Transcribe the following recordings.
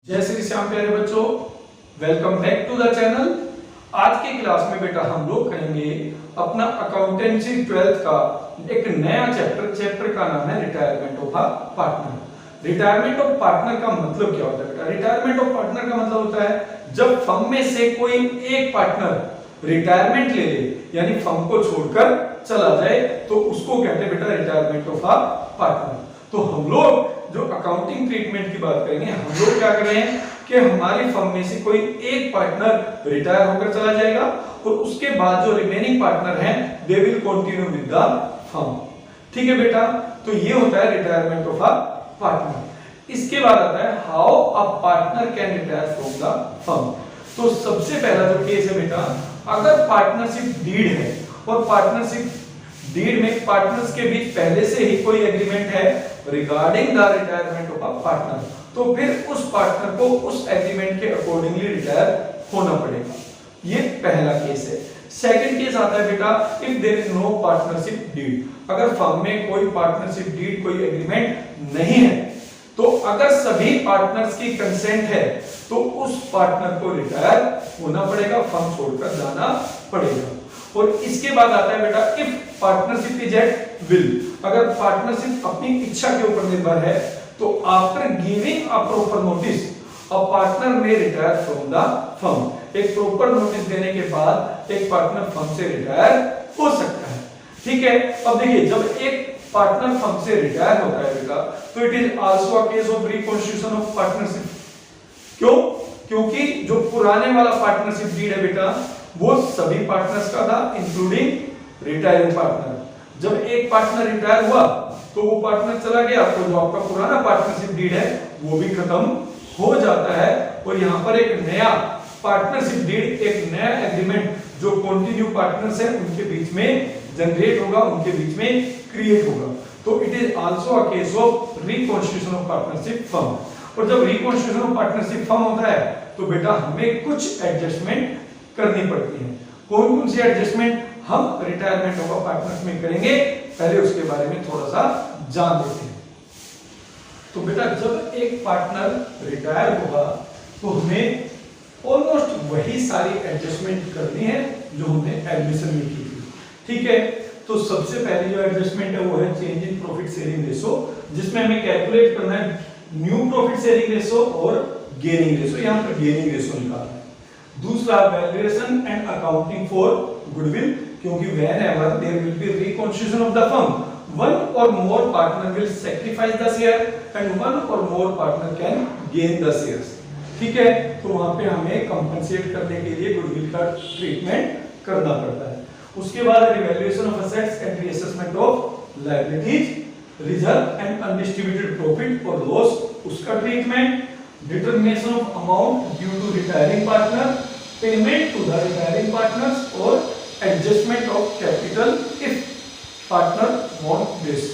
जय श्री श्याम प्यारे बच्चों, welcome back to the channel. आज के क्लास में बेटा हम लोग करेंगे अपना अकाउंटेंसी 12th का एक नया चैप्टर का नाम है retirement of a partner. Retirement of partner का मतलब क्या होता है बेटा? रिटायरमेंट ऑफ पार्टनर का मतलब होता है जब फर्म में से कोई एक पार्टनर रिटायरमेंट ले ले, यानी फर्म को छोड़कर चला जाए, तो उसको कहते हैं बेटा रिटायरमेंट ऑफ अ पार्टनर। तो हम लोग जो अकाउंटिंग ट्रीटमेंट की बात करेंगे, हम लोग क्या कर रहे हैं कि हमारी फर्म में से कोई एक पार्टनर रिटायर होकर चला जाएगा और उसके बाद जो रिमेनिंग पार्टनर हैं they will continue with the firm. ठीक है बेटा, तो ये होता है रिटायरमेंट ऑफ अ पार्टनर। इसके बाद आता है how a partner can retire from the firm. तो सबसे पहला जो केस है बेटा, अगर पार्टनरशिप डीड है और पार्टनरशिप डीड में पार्टनर्स के बीच पहले से ही कोई एग्रीमेंट है regarding the retirement of a partner, तो फिर उस पार्टनर को उस एग्रीमेंट के अकॉर्डिंगली रिटायर होना पड़ेगा। ये पहला केस है। सेकंड केस आता है बेटा, if there is no partnership deed. अगर फर्म में कोई पार्टनरशिप डीड, कोई एग्रीमेंट नहीं है, तो अगर सभी पार्टनर्स की कंसेंट है तो उस पार्टनर को रिटायर होना पड़ेगा, फर्म छोड़कर जाना पड़ेगा। और इसके बाद आता है बेटा if partnership is at will. अगर पार्टनरशिप अपनी इच्छा के ऊपर निर्भर है, तो after giving a proper notice a partner may retire from the firm. एक प्रॉपर नोटिस देने के बाद एक पार्टनर फर्म से रिटायर हो सकता है। ठीक है, अब देखिए जब एक पार्टनर फर्म से रिटायर होता है बेटा, तो it is also a case of reconstitution of partnership. क्यों? क्योंकि जो पुराने वाला पार्टनरशिप डीड है बेटा, वो सभी पार्टनर्स का था इंक्लूडिंग रिटायरिंग पार्टनर। जब एक पार्टनर रिटायर हुआ तो वो पार्टनर चला गया, तो जो आपका पुराना पार्टनरशिप डीड है वो भी खत्म हो जाता है और यहाँ पर एक नया पार्टनरशिप डीड, एक नया एग्रीमेंट जो कंटिन्यू पार्टनर्स हैं उनके बीच में जनरेट होगा, उनके बीच में क्रिएट होगा। तो it is also a case of reconstitution of partnership firm. और जब रिकॉन्स्टिट्यूशन ऑफ पार्टनरशिप फर्म होता है तो बेटा हमें कुछ एडजस्टमेंट करनी पड़ती है। कौन कौन सी एडजस्टमेंट हम रिटायरमेंट ऑफ पार्टनर्स में करेंगे, पहले उसके बारे में थोड़ा सा जान लेते हैं। तो बेटा जब एक पार्टनर रिटायर होगा तो हमें ऑलमोस्ट वही सारी एडजस्टमेंट करनी है जो हमने एडमिशन में की थी। ठीक है, तो सबसे पहली जो एडजस्टमेंट है वो है change in profit sharing ratio, जिसमें हमें कैलकुलेट करना है न्यू प्रॉफिट शेयरिंग रेशो और गेनिंग रेशो। यहां पर गेनिंग रेशो निकालना है। दूसरा valuation and accounting for goodwill, क्योंकि whenever there will be reconstitution of the firm, one or more partner will sacrifice the share and one or more partner can gain the shares. ठीक है, तो वहां पे हमें कंपनसेट करने के लिए गुडविल का ट्रीटमेंट करना पड़ता है। उसके बाद revaluation of assets and reassessment of liabilities, reserve and undistributed profit और लॉस, उसका treatment, determination of amount due to retiring partner, payment to the retiring partners और adjustment of capital if partner want this.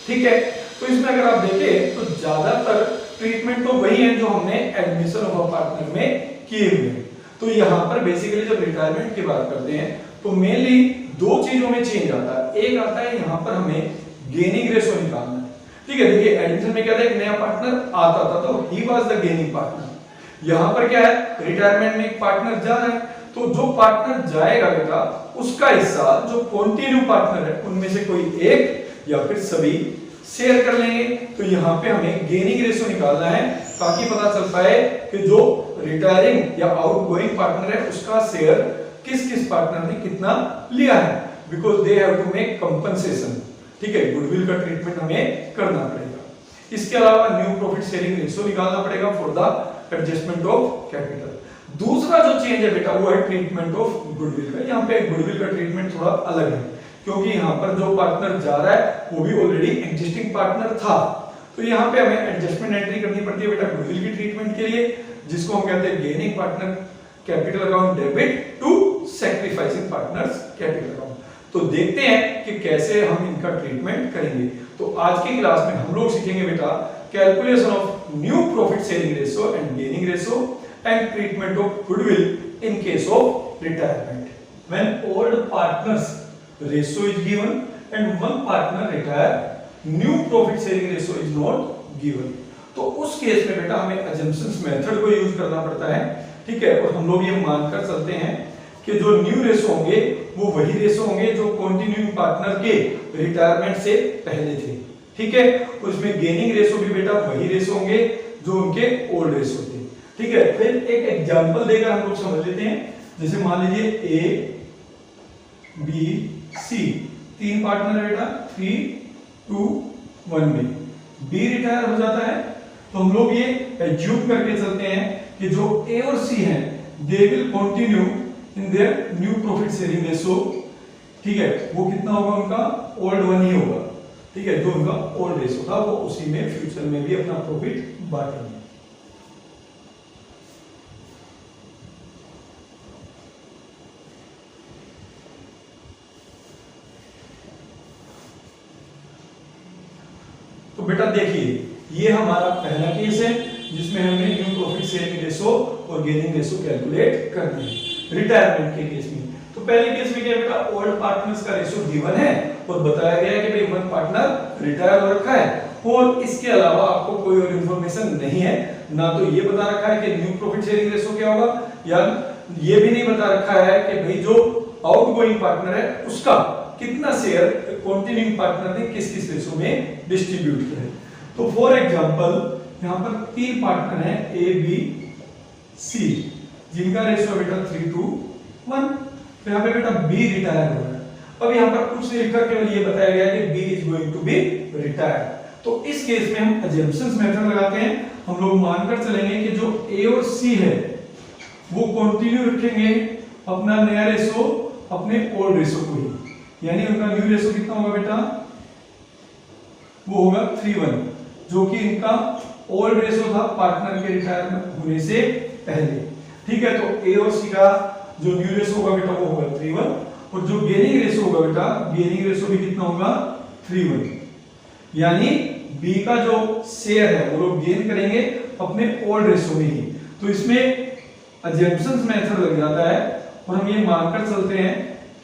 ठीक है, तो इसमें अगर आप देखें तो ज्यादातर ट्रीटमेंट तो वही है जो हमने एडमिशन ऑफ अ पार्टनर में किए हुए हैं। तो यहाँ पर बेसिकली जब रिटायरमेंट की बात करते हैं तो मेनली दो चीजों में चेंज आता है। एक आता है यहाँ पर हमें गेनिंग रेशो निकालना है। ठीक है, देखिए एडमिशन में क्या था, एक नया पार्टनर आता था तो he was the gaining partner. यहाँ पर क्या है, रिटायरमेंट में एक पार्टनर जा रहा है, तो जो पार्टनर जाएगा बेटा उसका हिस्सा जो कंटिन्यू पार्टनर है उनमें से कोई एक या फिर सभी शेयर कर लेंगे। तो यहाँ पे हमें गेनिंग रेशो निकालना है ताकि पता चल पाए कि जो रिटायरिंग या आउटगोइंग पार्टनर है उसका शेयर किस किस पार्टनर ने कितना लिया है, because they have to make compensation. ठीक है, गुडविल का ट्रीटमेंट हमें करना पड़ेगा। इसके अलावा न्यू प्रॉफिट शेयरिंग रेशो निकालना पड़ेगा for the adjustment of capital. दूसरा जो चेंज है बेटा वो है ट्रीटमेंट ऑफ गुडविल का। यहाँ पे गुडविल का ट्रीटमेंट थोड़ा अलग है, क्योंकि यहाँ पर जो पार्टनर जा रहा है वो भी ऑलरेडी एग्जिस्टिंग पार्टनर था। तो यहाँ पे हमें एडजस्टमेंट एंट्री करनी पड़ती है बेटा गुडविल की ट्रीटमेंट के लिए, जिसको हम कहते हैं gaining partner capital account debit to sacrificing partners capital account. तो देखते हैं कि कैसे हम इनका ट्रीटमेंट करेंगे। तो आज की क्लास में हम लोग सीखेंगे बेटा calculation of new profit sharing ratio and gaining ratio and treatment of goodwill in case of retirement. When old partners ratio is given and one partner retire, new profit sharing ratio is not given. तो उस case में बेटा हमें assumptions method को use करना पड़ता है, ठीक है। और हम लोग ये मानकर चलते हैं कि जो न्यू रेशो होंगे वो वही रेशो होंगे जो कंटिन्यूइंग पार्टनर के रिटायरमेंट से पहले थे, ठीक है। उसमें गेनिंग रेशो भी बेटा वही रेशो होंगे जो उनके ओल्ड रेशो थे, ठीक है। फिर एक एग्जांपल देकर हम लोग समझ लेते हैं। जैसे मान लीजिए ए बी सी 3 पार्टनर है बेटा, 3 2 1 में बी रिटायर हो जाता है, तो हम लोग ये एज्यूम करके चलते हैं कि जो ए और सी हैं they will continue in their new profit sharing ratio, ठीक है। वो कितना होगा उनका ओल्ड वन ही होगा, ठीक है। जो उनका ओल्ड रेशो था वो उसी में फ्यूचर में भी अपना प्रॉफिट बांटेंगे। तो बेटा देखिए ये हमारा पहला केस है जिसमें हमने न्यू प्रॉफिट शेयरिंग रेशो और गेनिंग रेशो कैलकुलेट करनी है रिटायरमेंट के केस में। तो पहले केस में क्या है बेटा, ओल्ड पार्टनर्स का रेशो गिवन है और बताया गया है कि भाई वन पार्टनर रिटायर हो रखा है और इसके अलावा आपको कोई और इंफॉर्मेशन नहीं है। ना तो ये बता रखा है कि न्यू प्रॉफिट शेयरिंग रेशो क्या होगा, या ये भी नहीं बता रखा है कि भाई जो आउटगोइंग पार्टनर है उसका कितना शेयर कंटिन्यूइंग पार्टनर ने किस किस रेशो में डिस्ट्रीब्यूट किया है। तो फॉर एग्जांपल यहां पर 3 पार्टनर हैं ए बी सी जिनका रेशो बेटा 3:1। तो यहां पे बेटा बी रिटायर हो रहा है। अब यहां पर कुछ नहीं लिखा, केवल ये बताया गया है कि B is going to be retire. तो इस केस में हम अजम्पशंस मेथड लगाते हैं। हम लोग मानकर चलेंगे कि जो ए और सी है वो कंटिन्यू रखेंगे अपना नया रेशो अपने ओल्ड रेशो को ही, यानी उनका न्यू रेशो कितना होगा बेटा, वो होगा 3:1, जो कि इनका ओल्ड रेशो था पार्टनर के रिटायरमेंट होने से पहले, ठीक है। तो ए और सी का जो न्यू रेशो होगा बेटा वो होगा 3:1 और जो गेनिंग रेशो होगा बेटा, गेनिंग रेशो भी कितना होगा 3:1, यानी बी का जो शेयर है वो लोग गेन करेंगे अपने ओल्ड रेशो में ही। तो इसमें अजम्पशंस मेथड लग जाता है और हम ये मानकर चलते हैं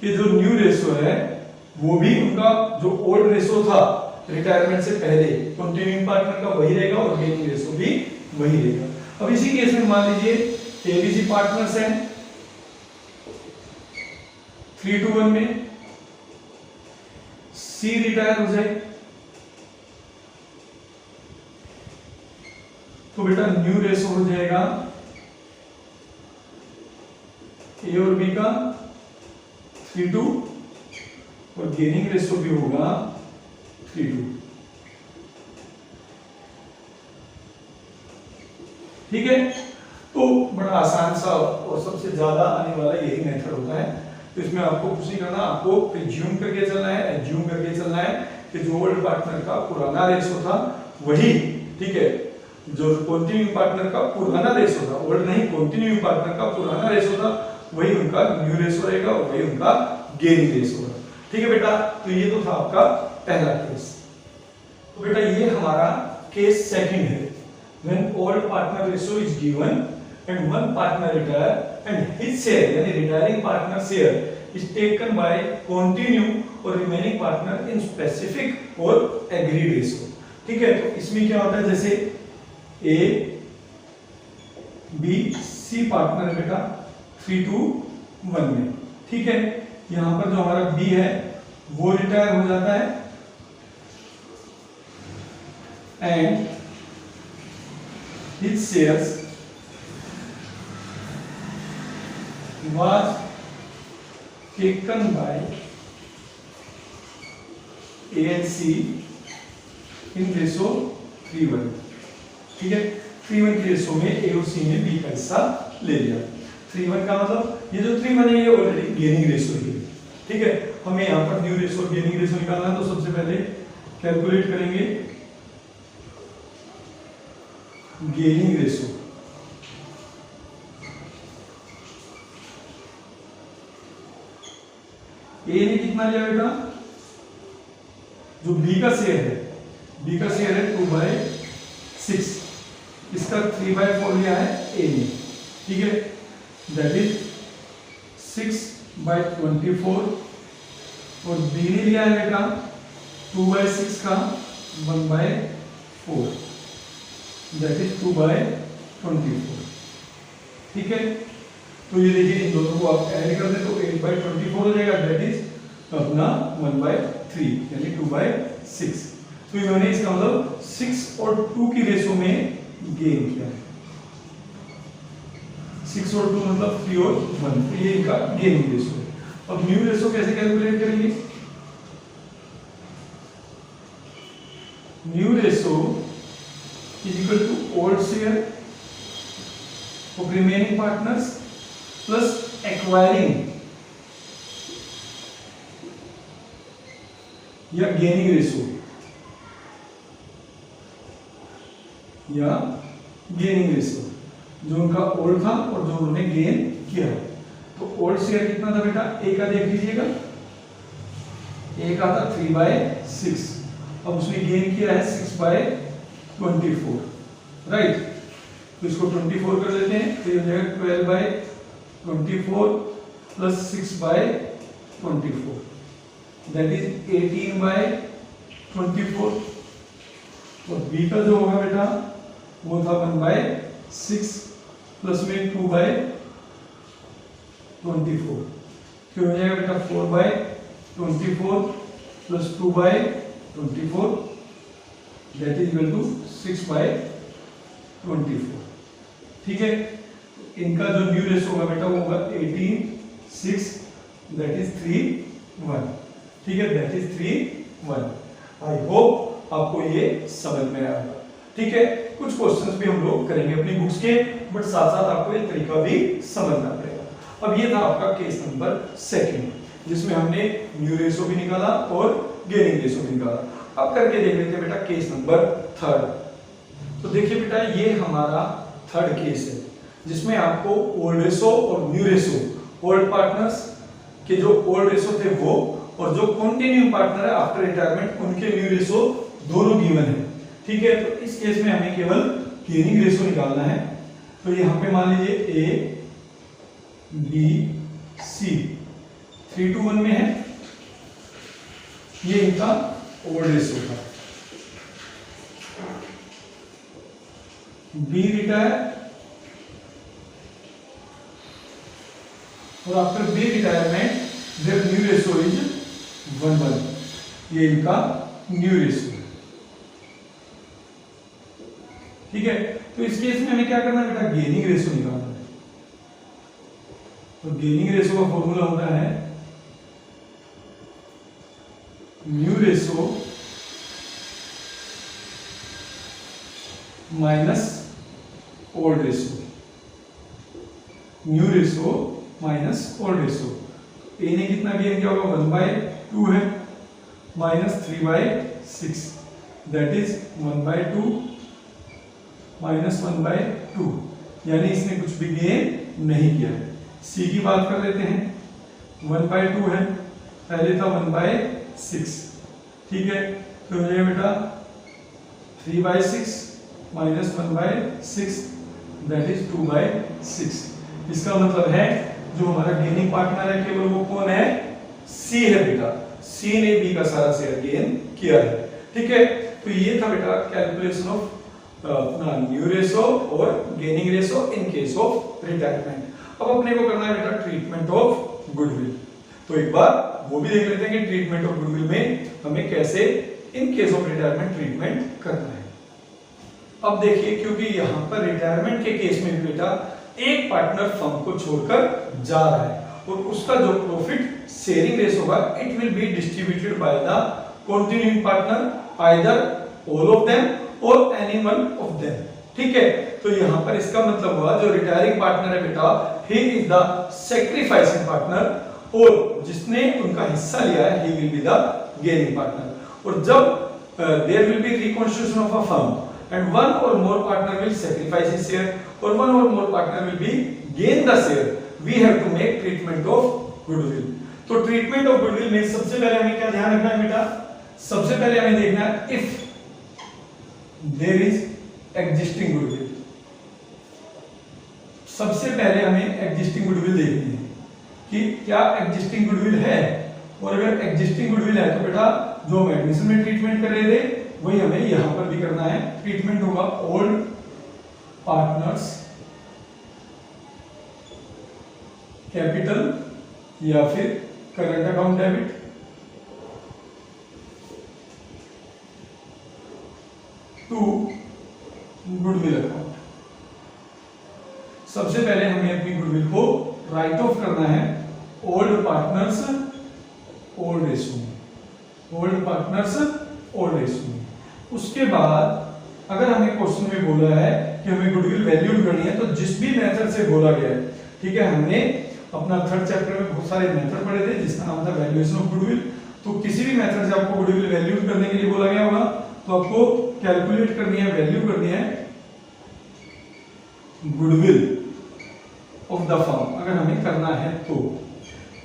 कि जो न्यू रेशो है वो भी उनका जो ओल्ड रेशो था रिटायरमेंट से पहले कंटिन्यूइंग पार्टनर का वही रहेगा और गेनिंग रेशो भी वही रहेगा। अब इसी केस में मान लीजिए एबीसी पार्टनर्स हैं 3:1 में, सी रिटायर हो जाए तो बेटा न्यू रेशो हो जाएगा ए और बी का 3:2 और गेनिंग रेशो भी होगा 3:2, ठीक है। तो बड़ा आसान सा और सबसे ज्यादा आने वाला यही मेथड होता है। तो इसमें आपको कुछ नहीं करना, आपको प्रिज्यूम करके चलना है, एज्यूम करके चलना है कि जो ओल्ड पार्टनर का पुराना रेशो था वही, ठीक है, जो कंटिन्यूइंग पार्टनर का पुराना रेशो था, ओल्ड नहीं कंटिन्यूइंग पार्टनर का पुराना रेशो था वही उनका न्यू रेशो रहेगा और वही उनका गेनिंग रेशो होगा, ठीक है बेटा। तो ये तो था आपका पहला केस। तो बेटा ये हमारा केस सेकंड है, when old partner ratio is given and one partner retire and his share यानी retiring partner share is taken by continue or remaining partner in specific or agreed ratio, ठीक है। तो इसमें क्या होता है, जैसे ए बी सी पार्टनर है बेटा 3:1 में, ठीक है। यहां पर जो हमारा बी है वो रिटायर हो जाता है and his shares was taken by A and C in ratio 3:1, ठीक है। 3:1 की रेशो में A और C ने B का हिस्सा ले लिया। 3:1 का मतलब ये जो 3:1 है ये ऑलरेडी गेनिंग रेशो है, ठीक है। हमें यहाँ पर न्यू रेशो और गेनिंग रेशो निकालना है, तो सबसे पहले कैलकुलेट करेंगे गेनिंग रेशो। ए ने कितना लिया बेटा, जो बी का शेयर है, बी का शेयर है 2/6, इसका 3/4 लिया है ए ने, ठीक है। दैट इज 6/24 और बी ने लिया है बेटा 2/6 का 1/4, दैट इज 2/24। ठीक है, तो ये देखिए इन दोनों को आप ऐड कर दें तो 8/24 हो जाएगा, दैट इज अपना 1/3 यानी 2/6। तो इन्होंने इसका मतलब 6 और 2 की रेशो में गेन किया है। 6 और 2 मतलब 3 और 1, तो ये इनका गेनिंग रेशो है। अब न्यू रेशो कैसे कैलकुलेट करेंगे? New ratio is equal to old share of remaining partners plus acquiring या गेनिंग रेशो या गेनिंग रेशो, जो उनका ओल्ड था और जो उन्होंने गेन किया है। तो ओल्ड शेयर कितना था बेटा? ए का देख लीजिएगा, ए का था 3/6, अब उसने गेन किया है 6/24, राइट। तो इसको 24 कर लेते हैं, तो ये हो जाएगा 12/24 प्लस 6/24, दैट इज 18/24। और बी का जो होगा बेटा वो था 1/6 प्लस में 2/24, फिर हो जाएगा बेटा 4/24 plus 2/24, that is equal to 6/24। ठीक है, इनका जो न्यू रेशो होगा बेटा वो होगा 18/6, दैट इज 3/1। ठीक है, दैट इज 3/1। आई होप आपको ये समझ में आया। ठीक है, कुछ क्वेश्चंस भी हम लोग करेंगे अपनी बुक्स के, बट साथ साथ आपको ये तरीका भी समझना पड़ेगा। अब ये था आपका केस नंबर 2, जिसमें हमने न्यू रेशो भी निकाला और गेनिंग रेशो भी निकाला। अब करके देख लेते हैं बेटा केस नंबर 3। तो देखिए बेटा ये हमारा 3rd केस है, जिसमें आपको ओल्ड रेशो और न्यू रेशो, ओल्ड पार्टनर्स के जो ओल्ड रेशो थे वो, और जो कंटिन्यूइंग पार्टनर है आफ्टर रिटायरमेंट उनके न्यू रेशो दोनों गिवन है। ठीक है, तो इस केस में हमें केवल गेनिंग रेशो निकालना है। तो यहाँ पे मान लीजिए ए बी सी 3:1 में है, ये इनका ओल्ड रेशो था। बी रिटायर और after B retirement their new ratio is 1:1, ये इनका न्यू रेशो है। ठीक है, तो इस केस में हमें क्या करना है बेटा? गेनिंग रेशो निकालना है। तो गेनिंग रेशो का फॉर्मूला होता है new ratio minus old ratio, new ratio minus old ratio. A ने कितना गेन किया होगा? 1/2 है, माइनस 3/6, दैट इज 1/2 माइनस 1/2, यानी इसने कुछ भी गेन नहीं किया है। सी की बात कर लेते हैं, 1/2 है, पहले था 1/6। ठीक है, तो हो जाएगा बेटा 3/6 माइनस 1/6, दैट इज 2/6। इसका मतलब है जो हमारा गेनिंग पार्टनर है केवल वो कौन है? सी है बेटा। सी ने बी का सारा शेयर गेन किया है। ठीक है, तो ये था बेटा कैलकुलेशन ऑफ अपना न्यू रेशो और gaining ratio in case of retirement. अब अपने को करना है बेटा ट्रीटमेंट ऑफ गुडविल। तो एक बार वो भी देख लेते हैं कि ट्रीटमेंट ऑफ गुडविल में हमें कैसे in case of retirement treatment करना है। अब देखिए, क्योंकि यहाँ पर रिटायरमेंट के केस में भी बेटा एक पार्टनर फर्म को छोड़कर जा रहा है और उसका जो प्रॉफिट शेयरिंग रेशो होगा it will be distributed by the continuing partner, either all of them और एनी वन ऑफ देम। ठीक है, तो यहाँ पर इसका मतलब हुआ जो रिटायरिंग पार्टनर है बेटा, he is the sacrificing partner, और जिसने उनका हिस्सा लिया है he will be the gaining partner. और जब there will be reconstruction of a firm and one or more partner will sacrifice his share or one or more partner will be gain the share, we have to make treatment of goodwill। तो treatment of goodwill में सबसे पहले हमें क्या ध्यान रखना है बेटा? सबसे पहले हमें देखना है if there is existing goodwill। सबसे पहले हमें existing goodwill देखनी है कि क्या existing goodwill है, और अगर existing goodwill है तो बेटा जो हम एडमिशन में ट्रीटमेंट कर रहे थे वही हमें यहाँ पर भी करना है। ट्रीटमेंट होगा ओल्ड पार्टनर्स कैपिटल या फिर current account debit to goodwill account. सबसे पहले हमें अपनी गुडविल को राइट ऑफ करना है ओल्ड पार्टनर्स ओल्ड रेशो में, ओल्ड पार्टनर्स ओल्ड रेशो में। उसके बाद अगर हमें क्वेश्चन में बोला है कि हमें गुडविल वैल्यूड करनी है, तो जिस भी मेथड से बोला गया है, ठीक है, हमने अपना थर्ड चैप्टर में बहुत सारे मेथड पढ़े थे जिसका नाम था वैल्यूएशन ऑफ गुडविल। तो किसी भी मेथड से आपको गुडविल वैल्यूड करने के लिए बोला गया होगा, तो आपको कैलकुलेट करनी है, वैल्यू करनी है गुडविल ऑफ द फर्म। अगर हमें करना है तो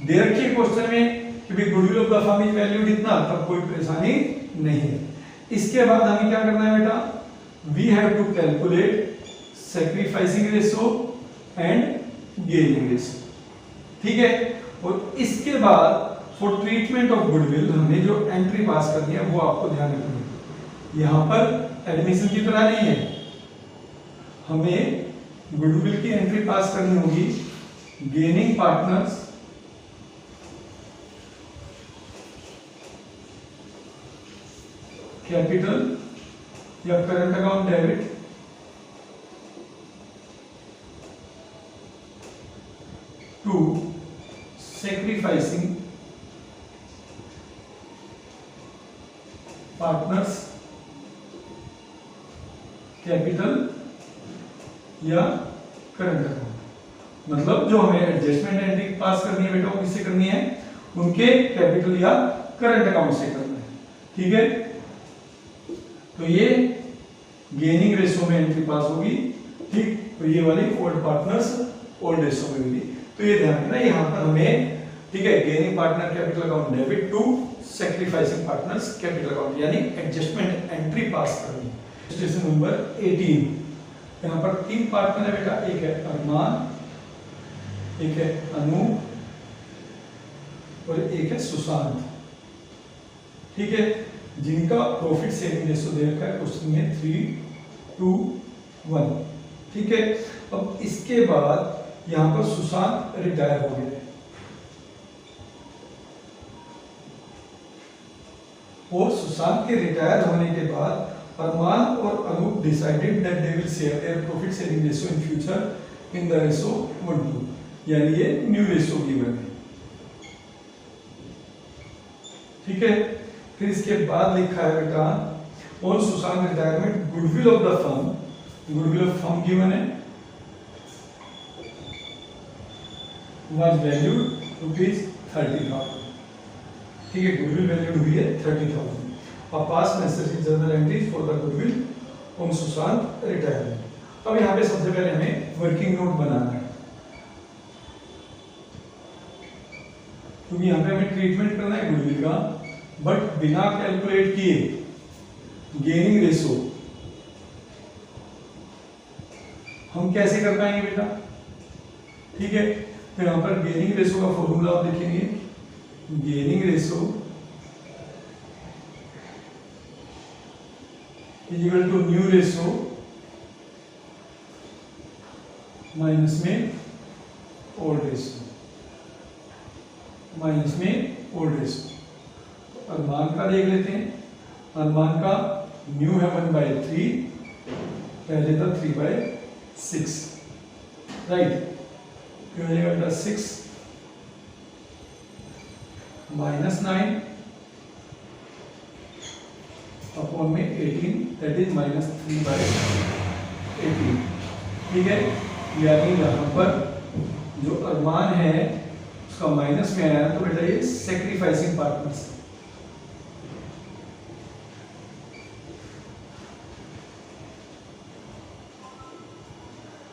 दे रखिए क्वेश्चन में कि भाई goodwill of the firm is valued इतना, तब कोई परेशानी नहीं है। इसके बाद हमें क्या करना है बेटा, we have to calculate sacrificing ratio and gaining ratio, ठीक है। और इसके बाद फॉर ट्रीटमेंट ऑफ गुडविल हमें जो एंट्री पास करनी है वो आपको ध्यान रखनी है। यहां पर एडमिशन की तरह नहीं है, हमें गुडविल की एंट्री पास करनी होगी गेनिंग पार्टनर्स कैपिटल या current account debit to sacrificing partners capital या करंट अकाउंट। मतलब जो हमें एडजस्टमेंट एंट्री पास करनी है बेटा, वो किससे करनी है, उनके कैपिटल या करंट अकाउंट से करना है, ठीक है। तो ये गेनिंग रेशो में एंट्री पास होगी, ठीक। तो ये वाली ओल्ड पार्टनर्स ओल्ड रेशो में होगी। तो ये ध्यान रखना, यहाँ पर हमें, ठीक है, gaining partner capital account debit to sacrificing partners capital account, यानी एडजस्टमेंट एंट्री पास करनी। स्टेशन नंबर 18, यहाँ पर 3 पार्टनर है बेटा, एक है अरमान, एक है अनु और एक है सुशांत, ठीक है, जिनका प्रॉफिट शेयरिंग रेशो दे रखा है क्वेश्चन में 3:1, ठीक है। अब इसके बाद यहां पर सुशांत रिटायर हो गए और सुशांत के रिटायर होने के बाद अरमान और Anoop decided that they will share their profit sharing ratio in future in the ratio 1:2, यानी ये न्यू रेशो गिवन है, ठीक है। फिर इसके बाद लिखा है बेटा on Sushant retirement goodwill of the firm, goodwill of firm given है वाज वैल्यूड ₹30,000, ठीक है, गुडविल वैल्यूड हुई है 30,000। और पास necessary journal entries for the goodwill on Sushant retirement. अब यहाँ पे सबसे पहले हमें वर्किंग नोट बनाना है, क्योंकि यहाँ पे हमें ट्रीटमेंट करना है गुडविल का, बट बिना कैलकुलेट किए गेनिंग रेशो हम कैसे कर पाएंगे बेटा, ठीक है। तो यहाँ पर गेनिंग रेशो का फॉर्मूला आप लिखेंगे, gaining ratio is equal to new ratio minus में ओल्ड रेशो, माइनस में ओल्ड रेशो। अरमान का देख लेते हैं, अरमान का न्यू है 1/3, पहले था 3/6, राइट। फिर हो जाएगा 6 माइनस 9 अपॉन में 18, दैट इज -3/18, ठीक है। यानी यहाँ पर जो अरमान है उसका माइनस में आया, तो बेटा ये सैक्रिफाइसिंग पार्टनर्स,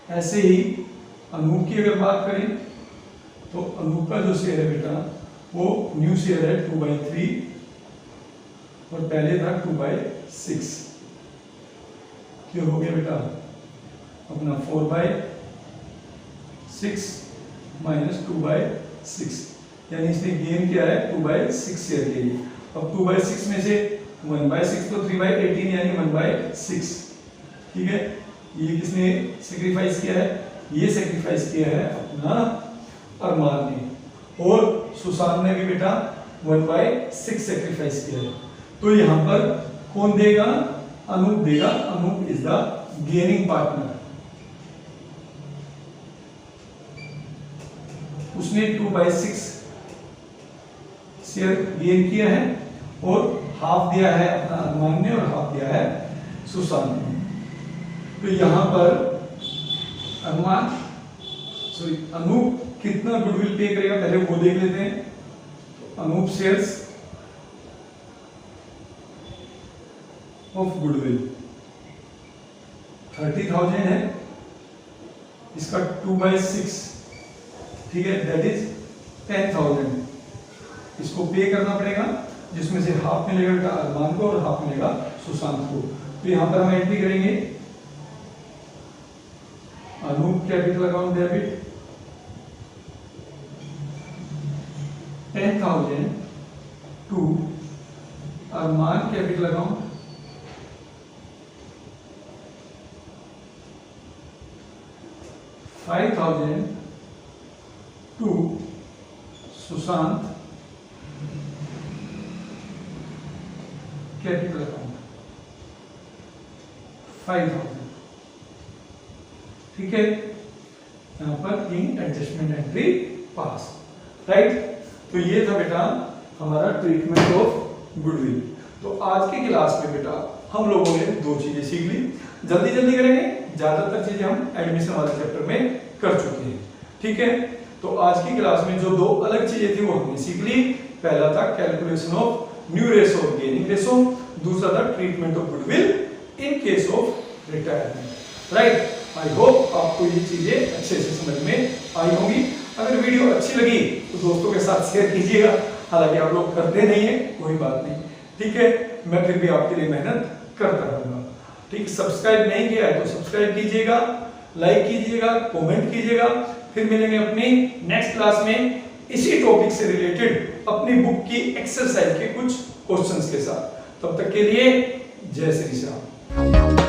ऐसे ही अनूप की अगर बात करें तो अनूप का जो शेयर है बेटा वो न्यू शेयर है 2/3 और पहले था 2/6, क्या हो गया बेटा अपना 4/6 माइनस 2/6, यानी इसने गेन किया है 2/6 शेयर के लिए। अब 2/6 में से 1/6 तो 3/18 यानी 1/6, ठीक है। ये किसने सेक्रीफाइस किया है? ये सेक्रीफाइस किया है अपना अरमान ने, और सुशांत ने भी बेटा 1/6 सेक्रीफाइस किया है। तो यहाँ पर कौन देगा? अनूप देगा। Anoop is the gaining partner. उसने 2/6 शेयर गेन किया है, और हाफ दिया है अपना अरमान ने और हाफ दिया है सुशांत ने। तो यहां पर अनूप कितना गुडविल पे करेगा पहले वो देख लेते हैं। तो अनूप शेयर्स ऑफ गुडविल 30,000 है, इसका 2/6 ठीक है, दैट इज 10,000। इसको पे करना पड़ेगा, जिसमें से हाफ मिलेगा बेटा अरमान को और हाफ मिलेगा सुशांत को। तो यहां पर हम एंट्री करेंगे Anoop capital account debit 10,000 to Arman capital account 5,000 to Sushant capital account 5,000। ठीक है, यहां पर इन एडजस्टमेंट एंट्री पास, राइट। तो ये था बेटा हमारा ट्रीटमेंट ऑफ गुडविल। तो आज की क्लास में बेटा हम लोगों ने दो चीजें सीख ली। जल्दी जल्दी करेंगे, ज्यादातर चीजें हम एडमिशन वाले चैप्टर में कर चुके हैं। ठीक है, तो आज की क्लास में जो दो अलग चीजें थी वो हमने सीख ली। पहला था कैलकुलेशन ऑफ न्यू रेशो और गेनिंग रेशो, दूसरा था treatment of goodwill in case of retirement, right. I hope आपको ये चीजें अच्छे से समझ में आई होंगी। अगर वीडियो अच्छी लगी तो दोस्तों के साथ शेयर कीजिएगा, हालांकि आप लोग करते नहीं है, कोई बात नहीं, ठीक है, मैं फिर भी आपके लिए मेहनत करता रहूंगा। ठीक, सब्सक्राइब नहीं किया है तो सब्सक्राइब कीजिएगा, लाइक कीजिएगा, कमेंट कीजिएगा। फिर मिलेंगे अपनी नेक्स्ट क्लास में इसी टॉपिक से रिलेटेड अपनी बुक की एक्सरसाइज के कुछ क्वेश्चंस के साथ। तब तक के लिए जय श्री राम।